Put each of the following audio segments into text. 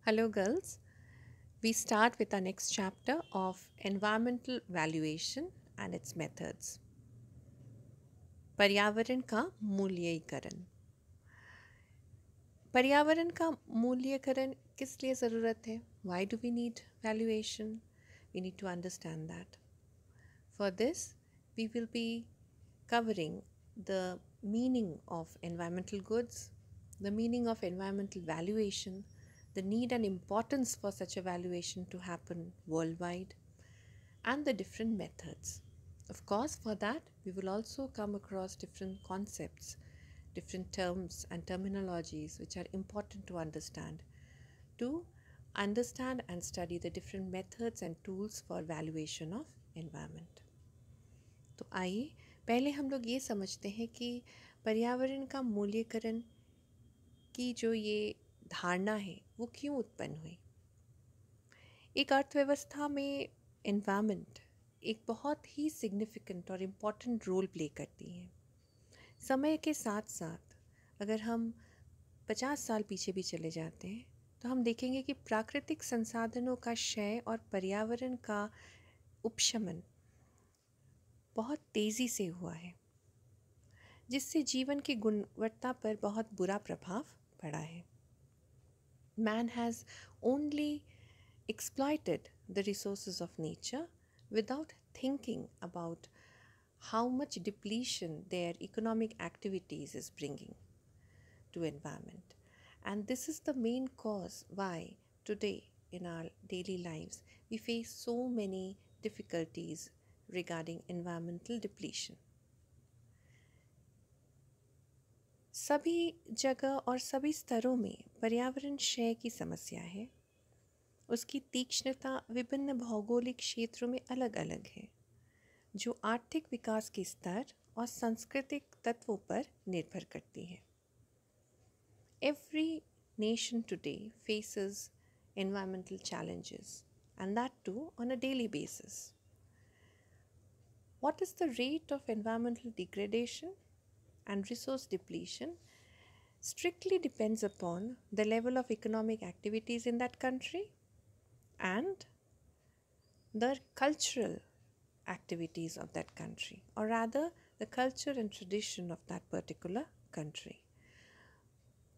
Hello, girls. We start with our next chapter of environmental valuation and its methods. पर्यावरण का मूल्यीकरण। पर्यावरण का मूल्यीकरण किस लिए ज़रूरत है? Why do we need valuation? We need to understand that. For this, we will be covering the meaning of environmental goods, the meaning of environmental valuation, the need and importance for such evaluation to happen worldwide, and the different methods. Of course, for that, we will also come across different concepts, different terms and terminologies which are important to understand and study the different methods and tools for valuation of environment. तो आइए पहले हम लोग ये समझते हैं कि पर्यावरण का मूल्यीकरण की जो ये धारणा है वो क्यों उत्पन्न हुई। एक अर्थव्यवस्था में एनवायरनमेंट एक बहुत ही सिग्निफिकेंट और इम्पॉर्टेंट रोल प्ले करती है। समय के साथ साथ अगर हम 50 साल पीछे भी चले जाते हैं तो हम देखेंगे कि प्राकृतिक संसाधनों का क्षय और पर्यावरण का उपशमन बहुत तेज़ी से हुआ है, जिससे जीवन की गुणवत्ता पर बहुत बुरा प्रभाव पड़ा है। Man has only exploited the resources of nature without thinking about how much depletion their economic activities is bringing to environment. And this is the main cause why today in our daily lives we face so many difficulties regarding environmental depletion. सभी जगह और सभी स्तरों में पर्यावरण क्षय की समस्या है। उसकी तीक्ष्णता विभिन्न भौगोलिक क्षेत्रों में अलग अलग है, जो आर्थिक विकास के स्तर और सांस्कृतिक तत्वों पर निर्भर करती है। Every nation today faces environmental challenges, and that too on a daily basis. What is the rate of environmental degradation and resource depletion strictly depends upon the level of economic activities in that country and the cultural activities of that country, or rather the culture and tradition of that particular country.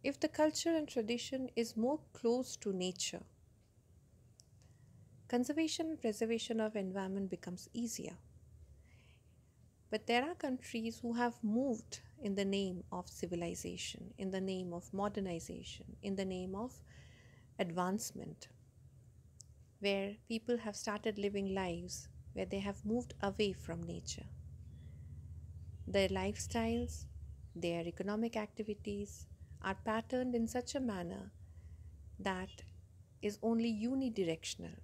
If the culture and tradition is more close to nature, conservation and preservation of environment becomes easier. But there are countries who have moved in the name of civilization, in the name of modernization, in the name of advancement, where people have started living lives where they have moved away from nature. Their lifestyles, their economic activities are patterned in such a manner that is only unidirectional,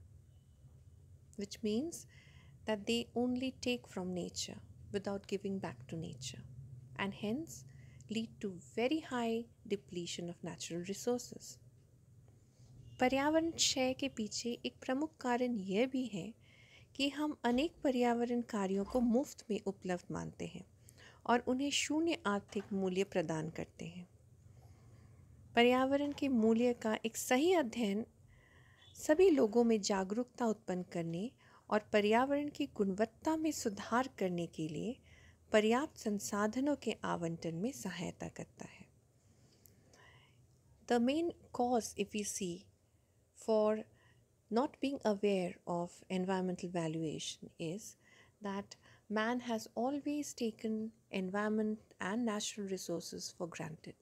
which means that they only take from nature without giving back to nature, and hence lead to very high depletion of natural resources. पर्यावरण क्षय के पीछे एक प्रमुख कारण यह भी है कि हम अनेक पर्यावरण कार्यों को मुफ्त में उपलब्ध मानते हैं और उन्हें शून्य आर्थिक मूल्य प्रदान करते हैं। पर्यावरण के मूल्य का एक सही अध्ययन सभी लोगों में जागरूकता उत्पन्न करने और पर्यावरण की गुणवत्ता में सुधार करने के लिए पर्याप्त संसाधनों के आवंटन में सहायता करता है। The main cause, if we see, for not being aware of environmental valuation is that man has always taken environment and natural resources for granted.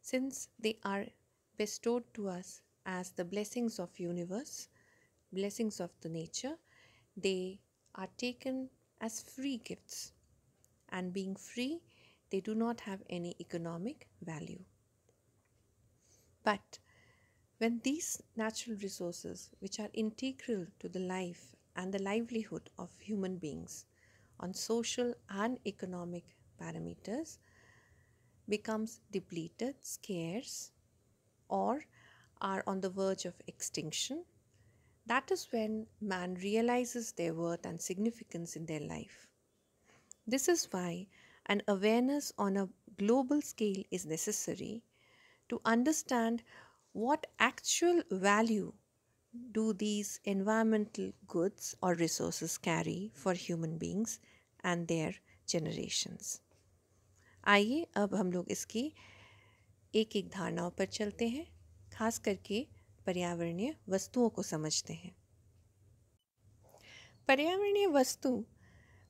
Since they are bestowed to us as the blessings of universe, blessings of the nature, they are taken as free gifts, and being free, they do not have any economic value. But when these natural resources, which are integral to the life and the livelihood of human beings on social and economic parameters, becomes depleted, scarce, or are on the verge of extinction, that is when man realizes their worth and significance in their life. This is why an awareness on a global scale is necessary to understand what actual value do these environmental goods or resources carry for human beings and their generations? आइए अब हम लोग इसकी एक एक धारणाओं पर चलते हैं, खास करके पर्यावरणीय वस्तुओं को समझते हैं। पर्यावरणीय वस्तु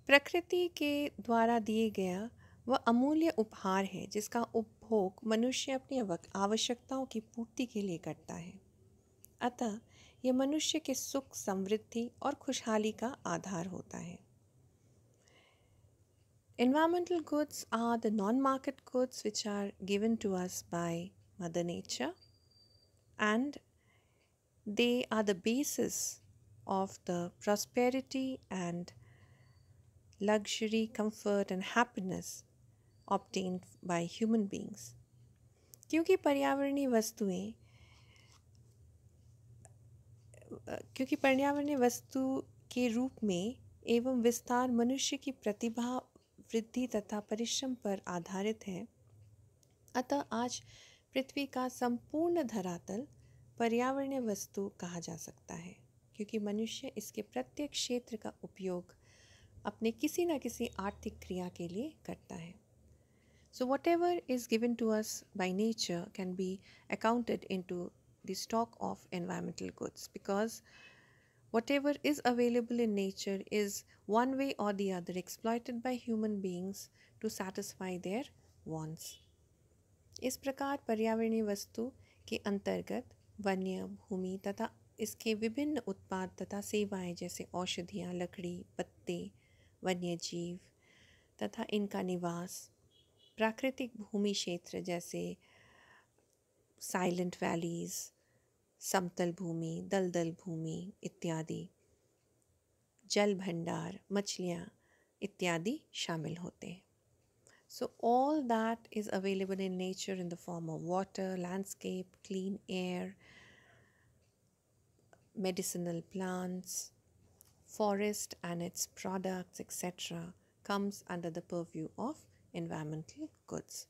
प्रकृति के द्वारा दिए गया वह अमूल्य उपहार है जिसका उपभोग मनुष्य अपनी आवश्यकताओं की पूर्ति के लिए करता है। अतः यह मनुष्य के सुख, समृद्धि और खुशहाली का आधार होता है। Environmental goods are the non-market goods which are given to us by Mother Nature, and they are the basis of the prosperity and luxury, comfort and happiness obtained by human beings. क्योंकि पर्यावरणीय वस्तु के रूप में एवं विस्तार मनुष्य की प्रतिभा, वृद्धि तथा परिश्रम पर आधारित है, अतः आज पृथ्वी का संपूर्ण धरातल पर्यावरणीय वस्तु कहा जा सकता है, क्योंकि मनुष्य इसके प्रत्येक क्षेत्र का उपयोग अपने किसी न किसी आर्थिक क्रिया के लिए करता है। So whatever is given to us by nature can be accounted into the stock of environmental goods, because whatever is available in nature is one way or the other exploited by human beings to satisfy their wants. इस प्रकार पर्यावरणीय वस्तु के अंतर्गत वन्य भूमि तथा इसके विभिन्न उत्पाद तथा सेवाएं जैसे औषधियाँ, लकड़ी, पत्ते, वन्य जीव तथा इनका निवास, प्राकृतिक भूमि क्षेत्र जैसे साइलेंट वैलीज, समतल भूमि, दलदल भूमि इत्यादि, जल भंडार, मछलियाँ इत्यादि शामिल होते हैं। So all that is available in nature in the form of water, landscape, clean air, medicinal plants, forest and its products, etc. comes under the purview of environmental goods.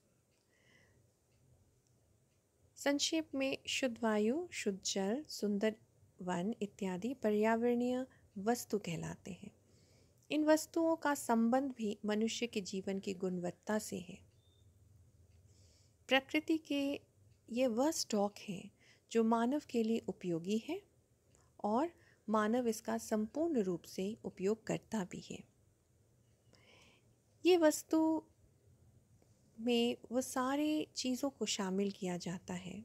संक्षेप में शुद्ध वायु, शुद्ध जल, सुंदर वन इत्यादि पर्यावरणीय वस्तु कहलाते हैं। इन वस्तुओं का संबंध भी मनुष्य के जीवन की गुणवत्ता से है। प्रकृति के ये वह स्टॉक है जो मानव के लिए उपयोगी है और मानव इसका संपूर्ण रूप से उपयोग करता भी है। ये वस्तु में वो सारी चीज़ों को शामिल किया जाता है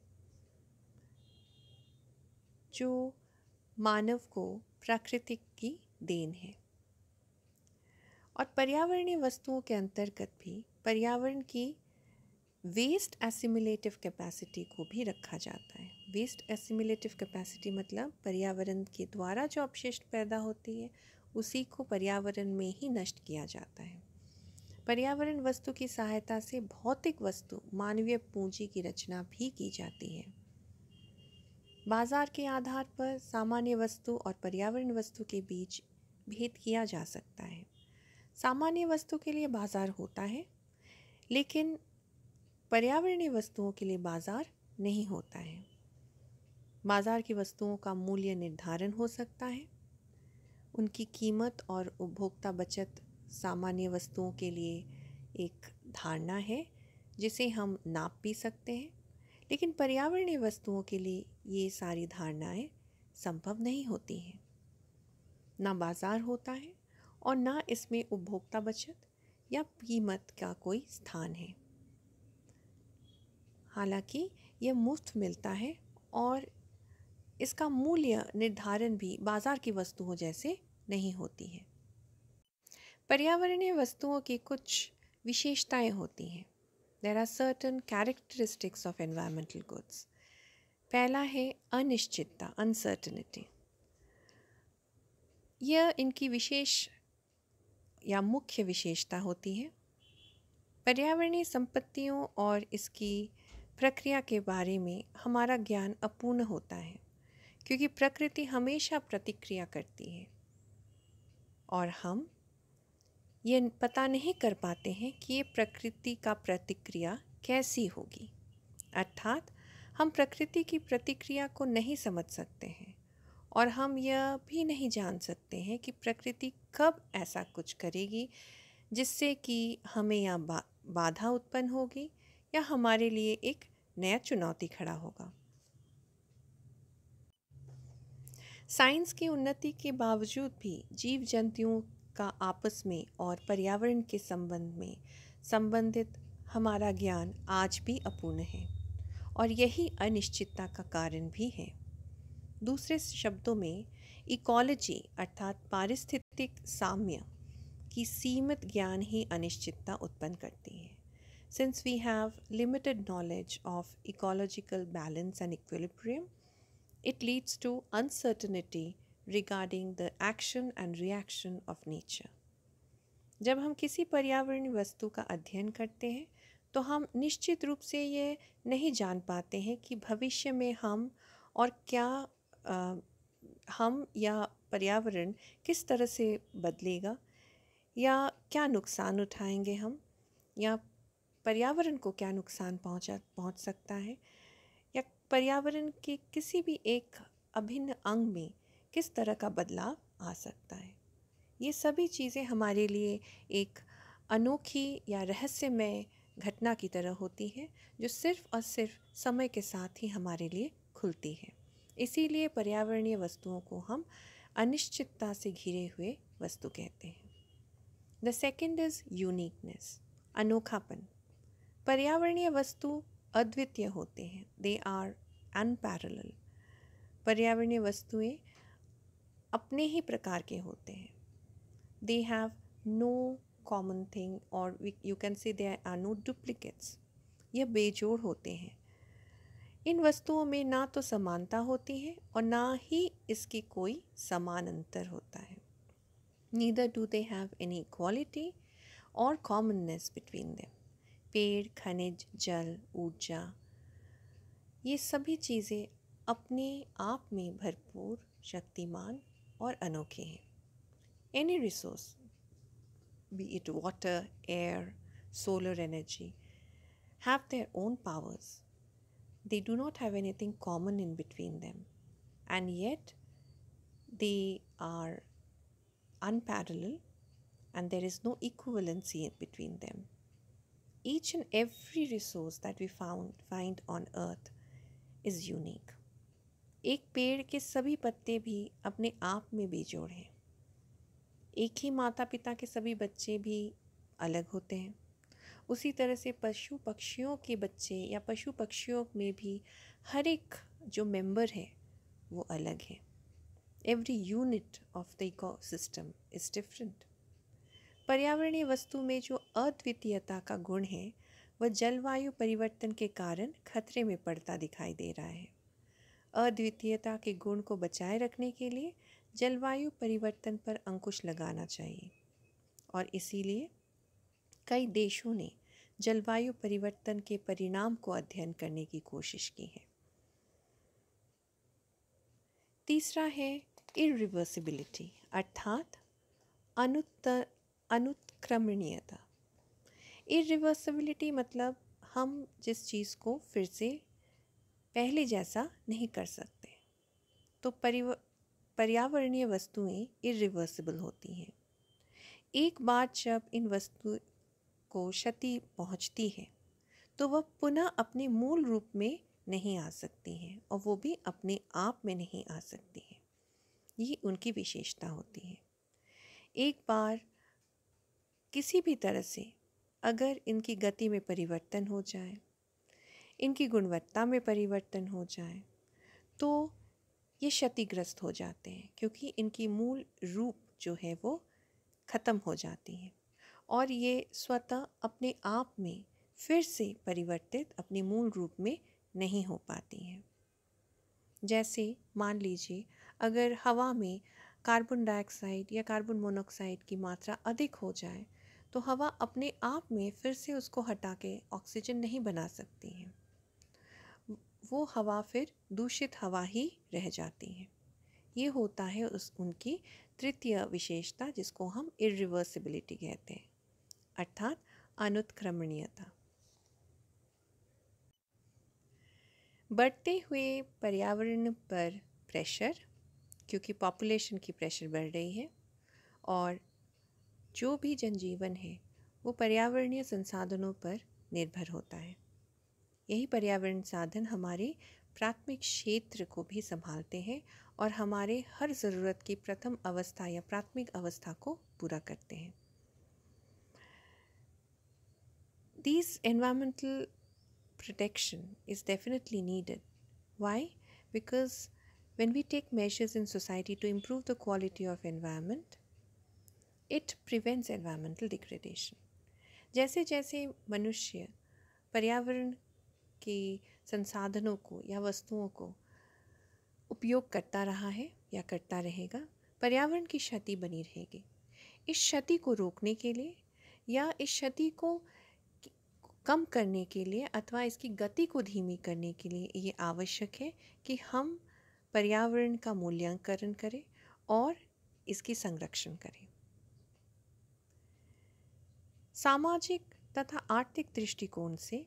जो मानव को प्रकृति की देन है। और पर्यावरणीय वस्तुओं के अंतर्गत भी पर्यावरण की वेस्ट एसिमिलेटिव कैपेसिटी को भी रखा जाता है। वेस्ट एसिमिलेटिव कैपेसिटी मतलब पर्यावरण के द्वारा जो अपशिष्ट पैदा होती है उसी को पर्यावरण में ही नष्ट किया जाता है। पर्यावरण वस्तु की सहायता से भौतिक वस्तु मानवीय पूंजी की रचना भी की जाती है। बाजार के आधार पर सामान्य वस्तु और पर्यावरण वस्तु के बीच भेद किया जा सकता है। सामान्य वस्तु के लिए बाजार होता है, लेकिन पर्यावरणीय वस्तुओं के लिए बाजार नहीं होता है। बाजार की वस्तुओं का मूल्य निर्धारण हो सकता है। उनकी कीमत और उपभोक्ता बचत सामान्य वस्तुओं के लिए एक धारणा है जिसे हम नाप भी सकते हैं, लेकिन पर्यावरणीय वस्तुओं के लिए ये सारी धारणाएं संभव नहीं होती हैं। ना बाजार होता है और ना इसमें उपभोक्ता बचत या कीमत का कोई स्थान है। हालांकि यह मुफ्त मिलता है और इसका मूल्य निर्धारण भी बाजार की वस्तुओं जैसे नहीं होती है। पर्यावरणीय वस्तुओं की कुछ विशेषताएं होती हैं। There are certain characteristics of environmental goods. पहला है अनिश्चितता, uncertainty. यह इनकी विशेष या मुख्य विशेषता होती है। पर्यावरणीय संपत्तियों और इसकी प्रक्रिया के बारे में हमारा ज्ञान अपूर्ण होता है, क्योंकि प्रकृति हमेशा प्रतिक्रिया करती है और हम ये पता नहीं कर पाते हैं कि ये प्रकृति का प्रतिक्रिया कैसी होगी। अर्थात हम प्रकृति की प्रतिक्रिया को नहीं समझ सकते हैं और हम यह भी नहीं जान सकते हैं कि प्रकृति कब ऐसा कुछ करेगी जिससे कि हमें या बाधा उत्पन्न होगी या हमारे लिए एक नया चुनौती खड़ा होगा। साइंस की उन्नति के बावजूद भी जीव जंतुओं का आपस में और पर्यावरण के संबंध में संबंधित हमारा ज्ञान आज भी अपूर्ण है और यही अनिश्चितता का कारण भी है। दूसरे शब्दों में इकोलॉजी अर्थात पारिस्थितिक साम्य की सीमित ज्ञान ही अनिश्चितता उत्पन्न करती है। Since we have limited knowledge of ecological balance and equilibrium, it leads to uncertainty regarding the action and reaction of nature. जब हम किसी पर्यावरणीय वस्तु का अध्ययन करते हैं तो हम निश्चित रूप से ये नहीं जान पाते हैं कि भविष्य में हम और क्या हम या पर्यावरण किस तरह से बदलेगा या क्या नुकसान उठाएंगे हम या पर्यावरण को क्या नुकसान पहुंच सकता है या पर्यावरण के किसी भी एक अभिन्न अंग में किस तरह का बदलाव आ सकता है। ये सभी चीज़ें हमारे लिए एक अनोखी या रहस्यमय घटना की तरह होती है जो सिर्फ और सिर्फ समय के साथ ही हमारे लिए खुलती है। इसीलिए पर्यावरणीय वस्तुओं को हम अनिश्चितता से घिरे हुए वस्तु कहते हैं। द सेकेंड इज यूनिकनेस, अनोखापन। पर्यावरणीय वस्तु अद्वितीय होते हैं, दे आर अनपैरेलल। पर्यावरणीय वस्तुएं अपने ही प्रकार के होते हैं, they have no common thing और you can say they are no duplicates. यह बेजोड़ होते हैं। इन वस्तुओं में ना तो समानता होती है और ना ही इसकी कोई समान अंतर होता है। Neither do they have any equality और कॉमननेस बिटवीन देम। पेड़, खनिज, जल, ऊर्जा, ये सभी चीज़ें अपने आप में भरपूर, शक्तिमान और अनोखे हैं। Any resource, B it water, air, solar energy, have their own powers. They do not have anything common in between them, and yet they are unparalleled, and there is no equivalency in between them. Each and every resource that we find on earth is unique. एक पेड़ के सभी पत्ते भी अपने आप में बेजोड़ हैं। एक ही माता पिता के सभी बच्चे भी अलग होते हैं। उसी तरह से पशु पक्षियों के बच्चे या पशु पक्षियों में भी हर एक जो मेंबर है वो अलग है। Every unit of the ecosystem is different. पर्यावरणीय वस्तु में जो अद्वितीयता का गुण है वह जलवायु परिवर्तन के कारण खतरे में पड़ता दिखाई दे रहा है। अद्वितीयता के गुण को बचाए रखने के लिए जलवायु परिवर्तन पर अंकुश लगाना चाहिए और इसीलिए कई देशों ने जलवायु परिवर्तन के परिणाम को अध्ययन करने की कोशिश की है। तीसरा है इरिवर्सिबिलिटी अर्थात अनुत्क्रमणीयता। इरिवर्सिबिलिटी मतलब हम जिस चीज़ को फिर से पहले जैसा नहीं कर सकते, तो पर्यावरणीय वस्तुएं इरिवर्सिबल होती हैं। एक बार जब इन वस्तु को क्षति पहुंचती है तो वह पुनः अपने मूल रूप में नहीं आ सकती हैं और वो भी अपने आप में नहीं आ सकती हैं। ये उनकी विशेषता होती है। एक बार किसी भी तरह से अगर इनकी गति में परिवर्तन हो जाए, इनकी गुणवत्ता में परिवर्तन हो जाए तो ये क्षतिग्रस्त हो जाते हैं क्योंकि इनकी मूल रूप जो है वो ख़त्म हो जाती है और ये स्वतः अपने आप में फिर से परिवर्तित अपने मूल रूप में नहीं हो पाती हैं। जैसे मान लीजिए अगर हवा में कार्बन डाइऑक्साइड या कार्बन मोनोऑक्साइड की मात्रा अधिक हो जाए तो हवा अपने आप में फिर से उसको हटा के ऑक्सीजन नहीं बना सकती है। वो हवा फिर दूषित हवा ही रह जाती है। ये होता है उनकी तृतीय विशेषता जिसको हम इरिवर्सिबिलिटी कहते हैं अर्थात अनुत्क्रमणीयता। बढ़ते हुए पर्यावरण पर प्रेशर, क्योंकि पॉपुलेशन की प्रेशर बढ़ रही है और जो भी जनजीवन है वो पर्यावरणीय संसाधनों पर निर्भर होता है। यही पर्यावरण साधन हमारे प्राथमिक क्षेत्र को भी संभालते हैं और हमारे हर ज़रूरत की प्रथम अवस्था या प्राथमिक अवस्था को पूरा करते हैं। These environmental protection is definitely needed. Why? Because when we take measures in society to improve the quality of environment, it prevents environmental degradation. जैसे जैसे मनुष्य पर्यावरण के संसाधनों को या वस्तुओं को उपयोग करता रहा है या करता रहेगा, पर्यावरण की क्षति बनी रहेगी। इस क्षति को रोकने के लिए या इस क्षति को कम करने के लिए अथवा इसकी गति को धीमी करने के लिए ये आवश्यक है कि हम पर्यावरण का मूल्यांकन करें और इसकी संरक्षण करें। सामाजिक तथा आर्थिक दृष्टिकोण से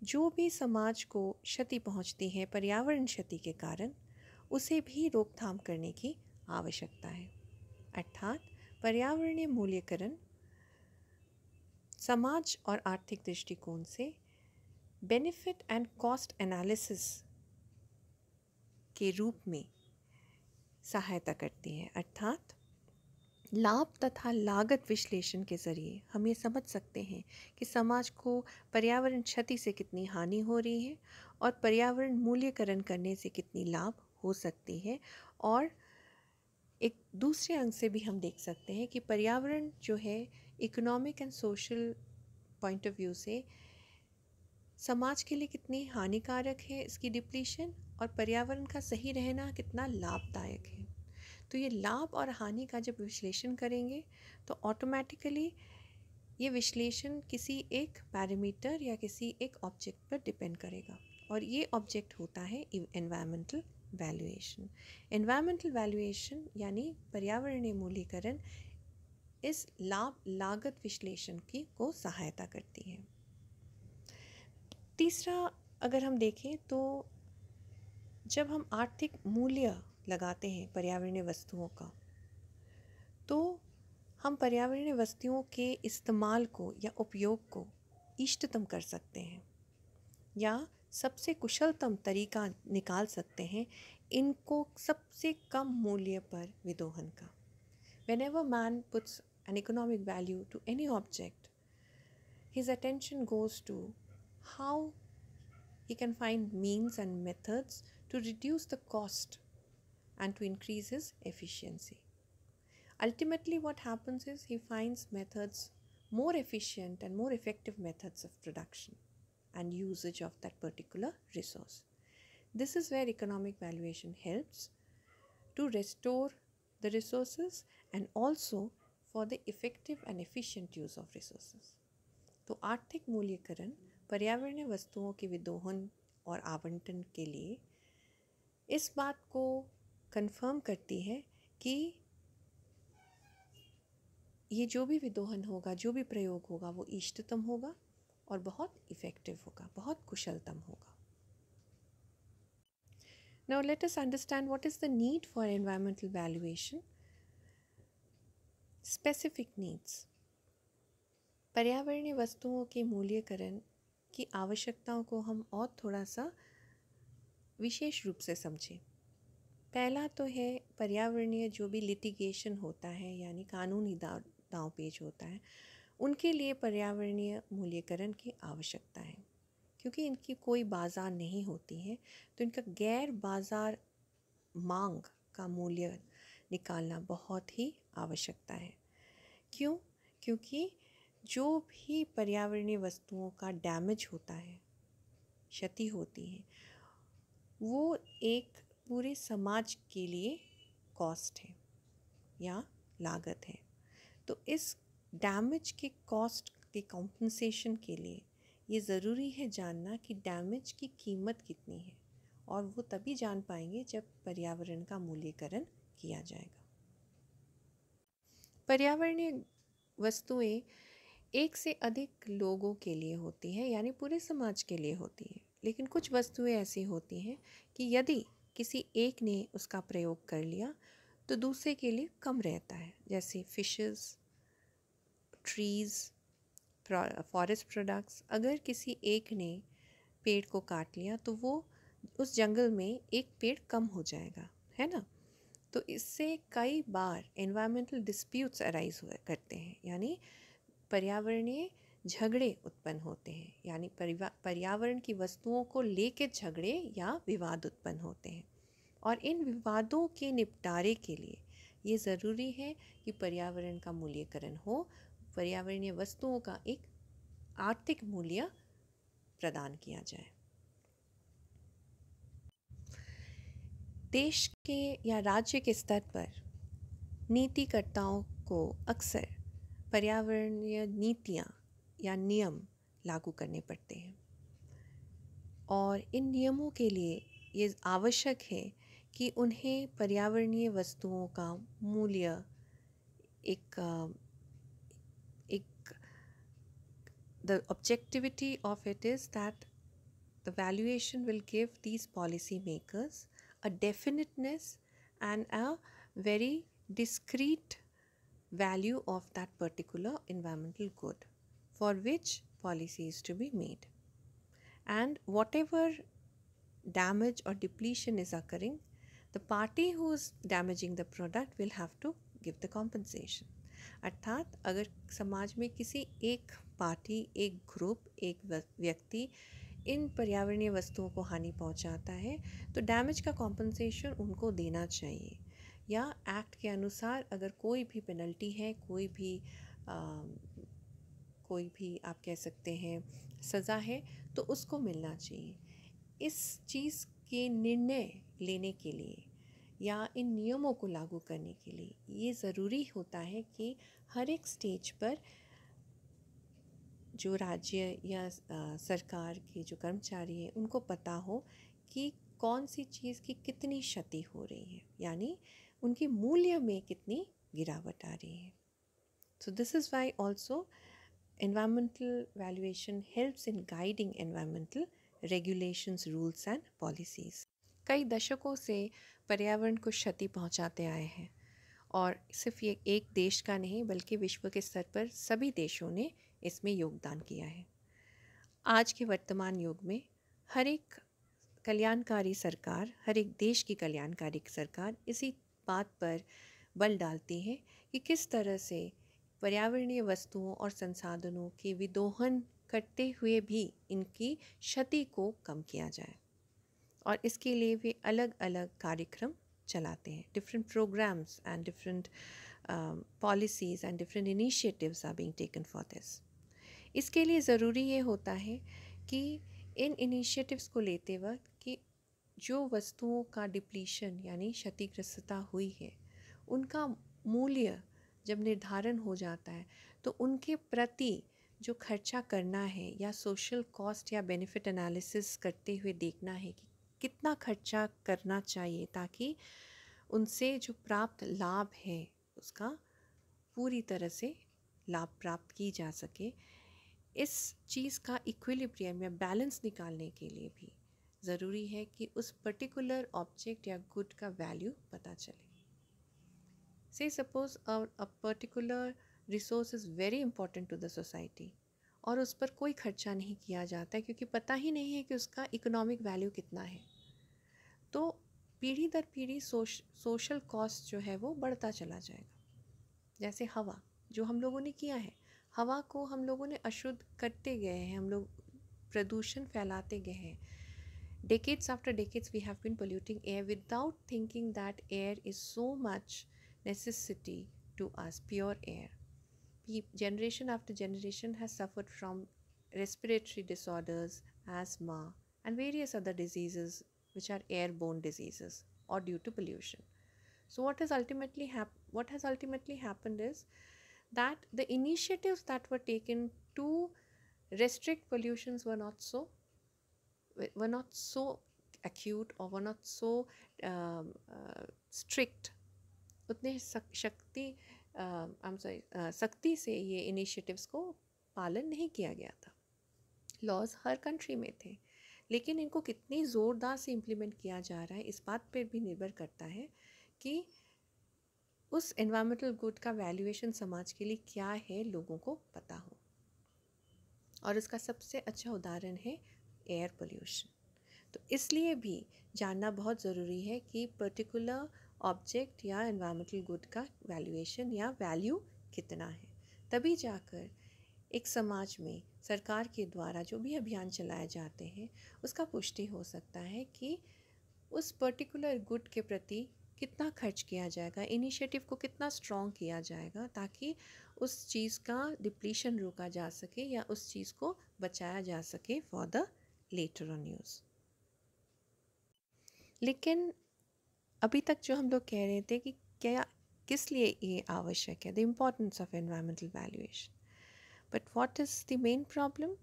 जो भी समाज को क्षति पहुंचती है पर्यावरण क्षति के कारण, उसे भी रोकथाम करने की आवश्यकता है। अर्थात पर्यावरणीय मूल्यांकन समाज और आर्थिक दृष्टिकोण से बेनिफिट एंड कॉस्ट एनालिसिस के रूप में सहायता करती है। अर्थात लाभ तथा लागत विश्लेषण के ज़रिए हम ये समझ सकते हैं कि समाज को पर्यावरण क्षति से कितनी हानि हो रही है और पर्यावरण मूल्यांकन करने से कितनी लाभ हो सकती है। और एक दूसरे अंग से भी हम देख सकते हैं कि पर्यावरण जो है economic and social point of view से समाज के लिए कितनी हानिकारक है इसकी डिप्लीशन, और पर्यावरण का सही रहना कितना लाभदायक है। तो ये लाभ और हानि का जब विश्लेषण करेंगे तो ऑटोमेटिकली ये विश्लेषण किसी एक पैरामीटर या किसी एक ऑब्जेक्ट पर डिपेंड करेगा, और ये ऑब्जेक्ट होता है एनवायरमेंटल वैल्यूएशन। एनवायरमेंटल वैल्यूएशन यानी पर्यावरणीय मूल्यांकन इस लाभ लागत विश्लेषण की को सहायता करती है। तीसरा अगर हम देखें तो जब हम आर्थिक मूल्य लगाते हैं पर्यावरणीय वस्तुओं का, तो हम पर्यावरणीय वस्तुओं के इस्तेमाल को या उपयोग को इष्टतम कर सकते हैं या सबसे कुशलतम तरीका निकाल सकते हैं इनको सबसे कम मूल्य पर विदोहन का। Whenever man puts an economic value to any object, his attention goes to how he can find means and methods to reduce the cost and to increase his efficiency. Ultimately, what happens is he finds methods more efficient and more effective methods of production and usage of that particular resource. This is where economic valuation helps to restore the resources and also for the effective and efficient use of resources. तो आर्थिक मूल्यांकन पर्यावरणीय वस्तुओं के विदोहन और आवंटन के लिए इस बात को कंफर्म करती है कि ये जो भी विदोहन होगा, जो भी प्रयोग होगा, वो इष्टतम होगा और बहुत इफ़ेक्टिव होगा, बहुत कुशलतम होगा। Now let us understand what is the need for environmental valuation. Specific needs. पर्यावरणीय वस्तुओं के मूल्यांकन की आवश्यकताओं को हम और थोड़ा सा विशेष रूप से समझें। पहला तो है पर्यावरणीय जो भी लिटिगेशन होता है यानी कानूनी दांव पेच होता है, उनके लिए पर्यावरणीय मूल्यांकन की आवश्यकता है। क्योंकि इनकी कोई बाज़ार नहीं होती है तो इनका गैर बाज़ार मांग का मूल्य निकालना बहुत ही आवश्यकता है। क्यों? क्योंकि जो भी पर्यावरणीय वस्तुओं का डैमेज होता है, क्षति होती है, वो एक पूरे समाज के लिए कॉस्ट है या लागत है। तो इस डैमेज के कॉस्ट के कॉम्पनसेशन के लिए ये ज़रूरी है जानना कि डैमेज की कीमत कितनी है, और वो तभी जान पाएंगे जब पर्यावरण का मूल्यांकन किया जाएगा। पर्यावरणीय वस्तुएं एक से अधिक लोगों के लिए होती है यानी पूरे समाज के लिए होती है। लेकिन कुछ वस्तुएं ऐसी होती हैं कि यदि किसी एक ने उसका प्रयोग कर लिया तो दूसरे के लिए कम रहता है, जैसे फिशेस, ट्रीज़, फॉरेस्ट प्रोडक्ट्स। अगर किसी एक ने पेड़ को काट लिया तो वो उस जंगल में एक पेड़ कम हो जाएगा, है ना। तो इससे कई बार एनवायरमेंटल डिस्प्यूट्स अराइज हुआ करते हैं, यानी पर्यावरणीय झगड़े उत्पन्न होते हैं, यानी पर्यावरण की वस्तुओं को लेकर झगड़े या विवाद उत्पन्न होते हैं। और इन विवादों के निपटारे के लिए ये ज़रूरी है कि पर्यावरण का मूल्यकरण हो, पर्यावरणीय वस्तुओं का एक आर्थिक मूल्य प्रदान किया जाए। देश के या राज्य के स्तर पर नीतिकर्ताओं को अक्सर पर्यावरणीय नीतियाँ या नियम लागू करने पड़ते हैं, और इन नियमों के लिए ये आवश्यक है कि उन्हें पर्यावरणीय वस्तुओं का मूल्य एक the objectivity of it is that the valuation will give these policy makers a definiteness and a very discrete value of that particular environmental good for which policy is to be made. And whatever damage or depletion is occurring, the party who is damaging the product will have to give the compensation. अर्थात अगर समाज में किसी एक party, एक group, एक व्यक्ति इन पर्यावरणीय वस्तुओं को हानि पहुंचाता है तो डैमेज का कॉम्पनसेशन उनको देना चाहिए, या एक्ट के अनुसार अगर कोई भी पेनल्टी है, कोई भी आप कह सकते हैं सज़ा है, तो उसको मिलना चाहिए। इस चीज़ के निर्णय लेने के लिए या इन नियमों को लागू करने के लिए ये ज़रूरी होता है कि हर एक स्टेज पर जो राज्य या सरकार के जो कर्मचारी हैं उनको पता हो कि कौन सी चीज़ की कितनी क्षति हो रही है, यानी उनके मूल्य में कितनी गिरावट आ रही है। So this is why also environmental valuation helps in guiding environmental regulations, rules and policies. कई दशकों से पर्यावरण को क्षति पहुंचाते आए हैं, और सिर्फ ये एक देश का नहीं बल्कि विश्व के स्तर पर सभी देशों ने इसमें योगदान किया है। आज के वर्तमान युग में हर एक कल्याणकारी सरकार, हर एक देश की कल्याणकारी सरकार इसी बात पर बल डालती है कि किस तरह से पर्यावरणीय वस्तुओं और संसाधनों के विदोहन करते हुए भी इनकी क्षति को कम किया जाए, और इसके लिए वे अलग अलग कार्यक्रम चलाते हैं। Different programs and different policies and different initiatives are being taken for this. इसके लिए ज़रूरी ये होता है कि इन इनिशिएटिव्स को लेते वक्त कि जो वस्तुओं का डिप्लीशन यानी क्षतिग्रस्तता हुई है उनका मूल्य जब निर्धारण हो जाता है तो उनके प्रति जो खर्चा करना है या सोशल कॉस्ट या बेनिफिट एनालिसिस करते हुए देखना है कि कितना खर्चा करना चाहिए ताकि उनसे जो प्राप्त लाभ है उसका पूरी तरह से लाभ प्राप्त की जा सके। इस चीज़ का इक्विलिब्रियम या बैलेंस निकालने के लिए भी ज़रूरी है कि उस पर्टिकुलर ऑब्जेक्ट या गुड का वैल्यू पता चले। Say suppose a particular resource is very important to the society और उस पर कोई खर्चा नहीं किया जाता है क्योंकि पता ही नहीं है कि उसका इकोनॉमिक वैल्यू कितना है, तो पीढ़ी दर पीढ़ी सोशल कॉस्ट जो है वो बढ़ता चला जाएगा। जैसे हवा जो हम लोगों ने किया है, हवा को हम लोगों ने अशुद्ध करते गए हैं, हम लोग प्रदूषण फैलाते गए हैं। Decades after decades we have been polluting air without thinking that air is so much necessity to us, pure air. Generation after generation has suffered from respiratory disorders, asthma and various other diseases which are airborne diseases or due to pollution. So what has ultimately happened is that the initiatives that were taken to restrict pollutions were not so acute or were not so strict. उतने सख्ती से ये initiatives को पालन नहीं किया गया था। लॉज हर कंट्री में थे, लेकिन इनको कितनी ज़ोरदार से इम्प्लीमेंट किया जा रहा है इस बात पर भी निर्भर करता है कि उस एनवायरमेंटल गुड का वैल्यूएशन समाज के लिए क्या है, लोगों को पता हो। और उसका सबसे अच्छा उदाहरण है एयर पोल्यूशन। तो इसलिए भी जानना बहुत ज़रूरी है कि पर्टिकुलर ऑब्जेक्ट या एनवायरमेंटल गुड का वैल्यूएशन या वैल्यू कितना है। तभी जाकर एक समाज में सरकार के द्वारा जो भी अभियान चलाए जाते हैं उसका पुष्टि हो सकता है कि उस पर्टिकुलर गुड के प्रति कितना खर्च किया जाएगा, इनिशिएटिव को कितना स्ट्रॉन्ग किया जाएगा, ताकि उस चीज़ का डिप्लीशन रोका जा सके या उस चीज़ को बचाया जा सके for the later on use. लेकिन अभी तक जो हम लोग कह रहे थे कि क्या किस लिए ये आवश्यक है, the importance of environmental valuation, but what is the main problem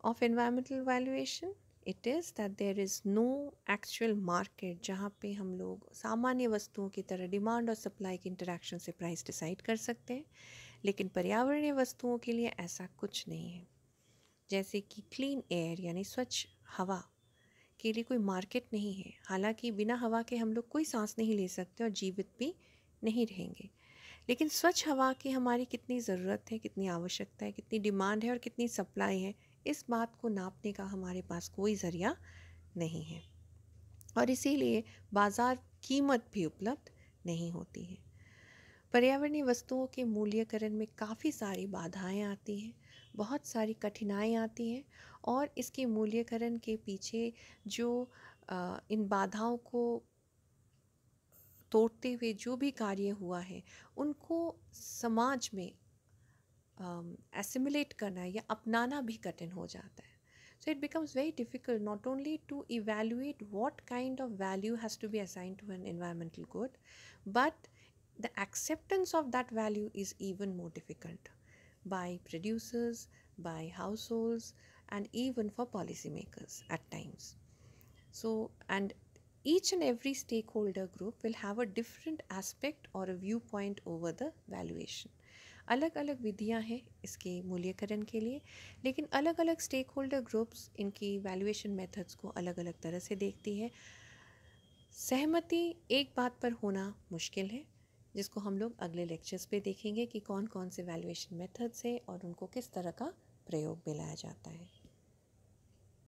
of environmental valuation? It is that there is no actual market जहाँ पे हम लोग सामान्य वस्तुओं की तरह डिमांड और सप्लाई की इंटरेक्शन से प्राइस डिसाइड कर सकते हैं, लेकिन पर्यावरणीय वस्तुओं के लिए ऐसा कुछ नहीं है। जैसे कि क्लीन एयर यानी स्वच्छ हवा के लिए कोई मार्केट नहीं है, हालांकि बिना हवा के हम लोग कोई सांस नहीं ले सकते और जीवित भी नहीं रहेंगे। लेकिन स्वच्छ हवा की हमारी कितनी ज़रूरत है, कितनी आवश्यकता है, कितनी डिमांड है और कितनी सप्लाई है, इस बात को नापने का हमारे पास कोई ज़रिया नहीं है और इसीलिए बाज़ार कीमत भी उपलब्ध नहीं होती है। पर्यावरणीय वस्तुओं के मूल्यकरण में काफ़ी सारी बाधाएं आती हैं, बहुत सारी कठिनाइयाँ आती हैं और इसके मूल्यकरण के पीछे जो इन बाधाओं को तोड़ते हुए जो भी कार्य हुआ है उनको समाज में एसिमुलेट करना या अपनाना भी कठिन हो जाता है। So it becomes very difficult not only to evaluate what kind of value has to be assigned to an environmental good, but the acceptance of that value is even more difficult by producers, by households, and even for policymakers at times. So, and each and every stakeholder group will have a different aspect or a viewpoint over the valuation. अलग अलग विधियां हैं इसके मूल्यकरण के लिए, लेकिन अलग अलग स्टेक होल्डर ग्रुप्स इनकी वैल्यूएशन मेथड्स को अलग अलग तरह से देखती है। सहमति एक बात पर होना मुश्किल है, जिसको हम लोग अगले लेक्चर्स पे देखेंगे कि कौन कौन से वैल्यूएशन मेथड्स हैं और उनको किस तरह का प्रयोग में लाया जाता है।